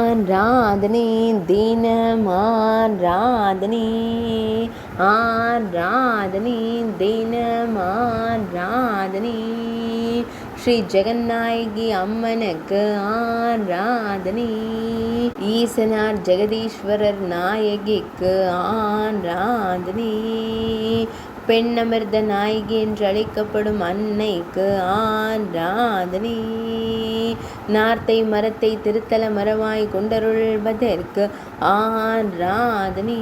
ஆராதனை தினம் ஆராதனை ஆராதனை தினம் ஆராதனை ஸ்ரீ ஜெகநாயகி அம்மனுக்கு ஆராதனை ஈசனார் ஜெகதீஸ்வரர் நாயகிக்கு ஆராதனை பெண்ணமிர்த நாயகி என்று அழைக்கப்படும் அன்னைக்கு ஆராதனை நார்த்தை மரத்தை திருத்தல மரமாய் கொண்டருள்வதற்கு ஆராதனை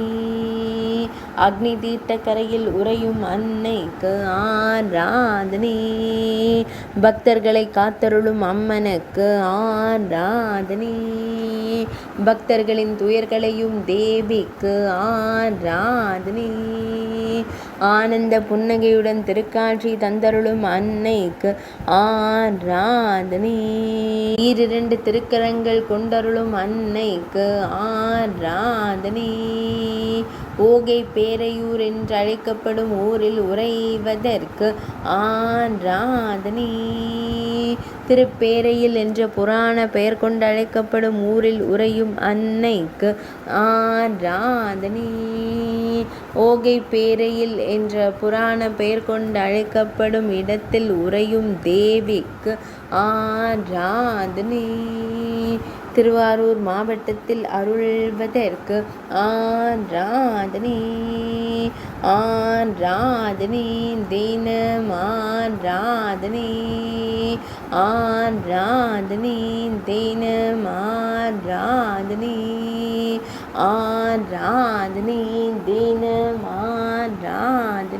அக்னி தீர்த்த கரையில் உறையும் அன்னைக்கு ஆராதனை பக்தர்களை காத்தருளும் அம்மனுக்கு ஆராதனை பக்தர்களின் துயர்களையும் தேவிக்கு ஆராதனை ஆனந்த புன்னகையுடன் திருக்காட்சி தந்தருளும் அன்னைக்கு ஆராதனை ஈரிரண்டு திருக்கரங்கள் கொண்டருளும் அன்னைக்கு ஆராதனை ஓகை பேரையூர் என்று அழைக்கப்படும் ஊரில் உறைவதற்கு ஆராதனை திருப்பேரையில் என்ற புராண பெயர் கொண்டு அழைக்கப்படும் ஊரில் உறையும் அன்னைக்கு ஆராதனை ஓகை பேரையில் என்ற புராண பெயர் கொண்டு அழைக்கப்படும் இடத்தில் உறையும் தேவிக்கு ஆராதனை திருவாரூர் மாவட்டத்தில் அருள்வதற்கு ஆராதனை ஆராதனை தினம் ஆராதனை ஆராதனை தினம் ஆராதனை ஆராதனை தினம் ஆராதனை